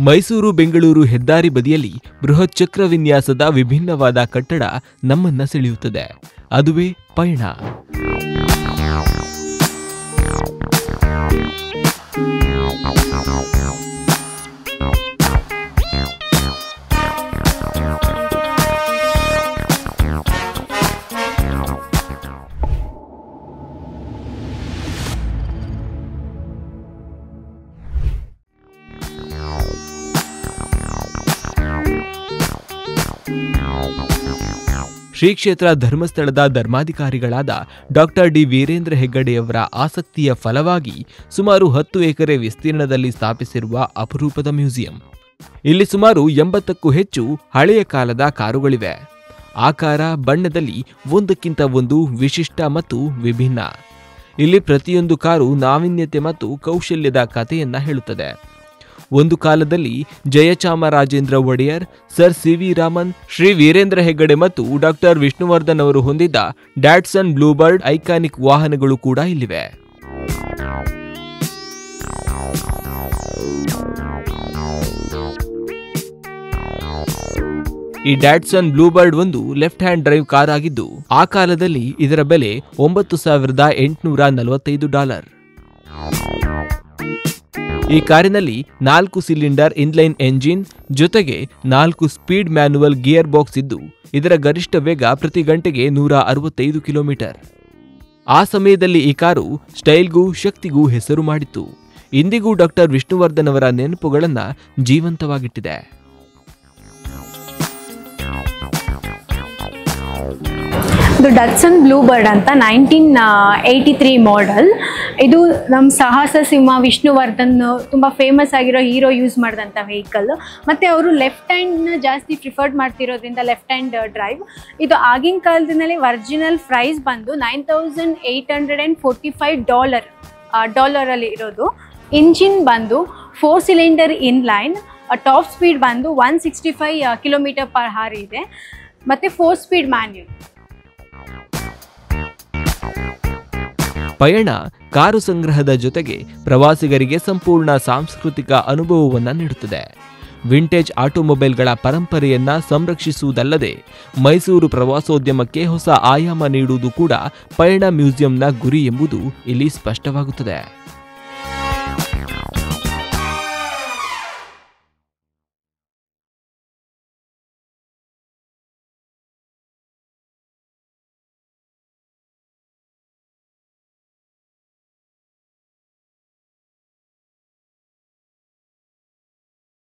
ಮೈಸೂರು ಬೆಂಗಳೂರು ಹೆದ್ದಾರಿ ಬದಿಯಲ್ಲಿ ಬೃಹತ್ ಚಕ್ರ ವಿನ್ಯಾಸದ ವಿಭಿನ್ನವಾದ ಕಟ್ಟಡ ನಮ್ಮನ್ನ ಸೆಳೆಯುತ್ತದೆ. ಅದುವೇ ಪಯಣ. ಶ್ರೀ ಕ್ಷೇತ್ರ ಧರ್ಮಸ್ಥಳದ ಧರ್ಮಾಧಿಕಾರಿಗಳಾದ ಡಾಕ್ಟರ್ ಡಿ ವೀರೇಂದ್ರ ಹೆಗ್ಗಡೆಯವರ ಆಸಕ್ತಿಯ ಫಲವಾಗಿ ಸುಮಾರು 10 ಎಕರೆ ವಿಸ್ತೀರ್ಣದಲ್ಲಿ ಸ್ಥಾಪಿಸಿರುವ ಅಪರೂಪದ ಮ್ಯೂಸಿಯಂ. ಇಲ್ಲಿ ಸುಮಾರು 80ಕ್ಕೂ ಹೆಚ್ಚು ಹಳೆಯ ಕಾಲದ ಕಾರುಗಳಿವೆ. ಆಕಾರ, ಬಣ್ಣದಲ್ಲಿ ಒಂದಕ್ಕಿಂತ ಒಂದು ವಿಶಿಷ್ಟ ಮತ್ತು ವಿಭಿನ್ನ. ಇಲ್ಲಿ ಪ್ರತಿಯೊಂದು ಕಾರು ನಾವೀನ್ಯತೆ ಮತ್ತು ಕೌಶಲ್ಯದ ಕಥೆಯನ್ನ ಹೇಳುತ್ತದೆ. ಒಂದು ಕಾಲದಲ್ಲಿ ಜಯಚಾಮರಾಜೇಂದ್ರ ಒಡೆಯರ್, ಸರ್ ಸಿ.ವಿ. ರಾಮನ್, ಶ್ರೀ ವೀರೇಂದ್ರ ಹೆಗ್ಗಡೆ ಮತ್ತು ಡಾಕ್ಟರ್ ವಿಷ್ಣುವರ್ಧನ್ ಅವರು ಹೊಂದಿದ್ದ ಡ್ಯಾಟ್ಸನ್ ಬ್ಲೂಬರ್ಡ್ ಐಕಾನಿಕ್ ವಾಹನಗಳು ಕೂಡ ಇಲ್ಲಿವೆ. ಈ ಡ್ಯಾಟ್ಸನ್ ಬ್ಲೂಬರ್ಡ್ ಒಂದು ಲೆಫ್ಟ್ ಹ್ಯಾಂಡ್ ಡ್ರೈವ್ ಕಾರ್ ಆಗಿದ್ದು, ಆ ಕಾಲದಲ್ಲಿ ಇದರ ಬೆಲೆ $9,845. ಈ ಕಾರಿನಲ್ಲಿ 4 ಸಿಲಿಂಡರ್ ಇನ್ಲೈನ್ ಎಂಜಿನ್ ಜೊತೆಗೆ 4 ಸ್ಪೀಡ್ ಮ್ಯಾನ್ಯುವಲ್ ಗಿಯರ್ ಬಾಕ್ಸ್ ಇದ್ದು, ಇದರ ಗರಿಷ್ಠ ವೇಗ ಪ್ರತಿ ಗಂಟೆಗೆ 165 ಕಿಲೋಮೀಟರ್. ಆ ಸಮಯದಲ್ಲಿ ಈ ಕಾರು ಸ್ಟೈಲ್ಗೂ ಶಕ್ತಿಗೂ ಹೆಸರು ಮಾಡಿತ್ತು. ಇಂದಿಗೂ ಡಾಕ್ಟರ್ ವಿಷ್ಣುವರ್ಧನ್ ಅವರ ನೆನಪುಗಳನ್ನು ಜೀವಂತವಾಗಿಟ್ಟಿದೆ. ಇದು ಡಟ್ಸನ್ ಬ್ಲೂಬರ್ಡ್ ಅಂತ 1983 ಮಾಡೆಲ್. ಇದು ನಮ್ಮ ಸಾಹಸ ಸಿಂಹ ವಿಷ್ಣುವರ್ಧನ್ ತುಂಬ ಫೇಮಸ್ ಆಗಿರೋ ಹೀರೋ ಯೂಸ್ ಮಾಡಿದಂಥ ವೆಹಿಕಲ್. ಮತ್ತು ಅವರು ಲೆಫ್ಟ್ ಹ್ಯಾಂಡ್ನ ಜಾಸ್ತಿ ಪ್ರಿಫರ್ಡ್ ಮಾಡ್ತಿರೋದ್ರಿಂದ ಲೆಫ್ಟ್ ಹ್ಯಾಂಡ್ ಡ್ರೈವ್. ಇದು ಆಗಿನ ಕಾಲದಲ್ಲಿ ಒರಿಜಿನಲ್ ಪ್ರೈಸ್ ಬಂದು $9,845 ಇರೋದು. ಇಂಜಿನ್ ಬಂದು 4 ಸಿಲಿಂಡರ್ ಇನ್ಲೈನ್, ಟಾಪ್ ಸ್ಪೀಡ್ ಬಂದು 165 km/h ಇದೆ, ಮತ್ತು 4 ಸ್ಪೀಡ್ ಮ್ಯಾನ್ಯುಯಲ್. ಪಯಣ ಕಾರು ಸಂಗ್ರಹದ ಜೊತೆಗೆ ಪ್ರವಾಸಿಗರಿಗೆ ಸಂಪೂರ್ಣ ಸಾಂಸ್ಕೃತಿಕ ಅನುಭವವನ್ನು ನೀಡುತ್ತದೆ. ವಿಂಟೇಜ್ ಆಟೋಮೊಬೈಲ್ಗಳ ಪರಂಪರೆಯನ್ನ ಸಂರಕ್ಷಿಸುವುದಲ್ಲದೆ ಮೈಸೂರು ಪ್ರವಾಸೋದ್ಯಮಕ್ಕೆ ಹೊಸ ಆಯಾಮ ನೀಡುವುದು ಕೂಡ ಪಯಣ ಮ್ಯೂಸಿಯಂನ ಗುರಿ ಎಂಬುದು ಇಲ್ಲಿ ಸ್ಪಷ್ಟವಾಗುತ್ತದೆ.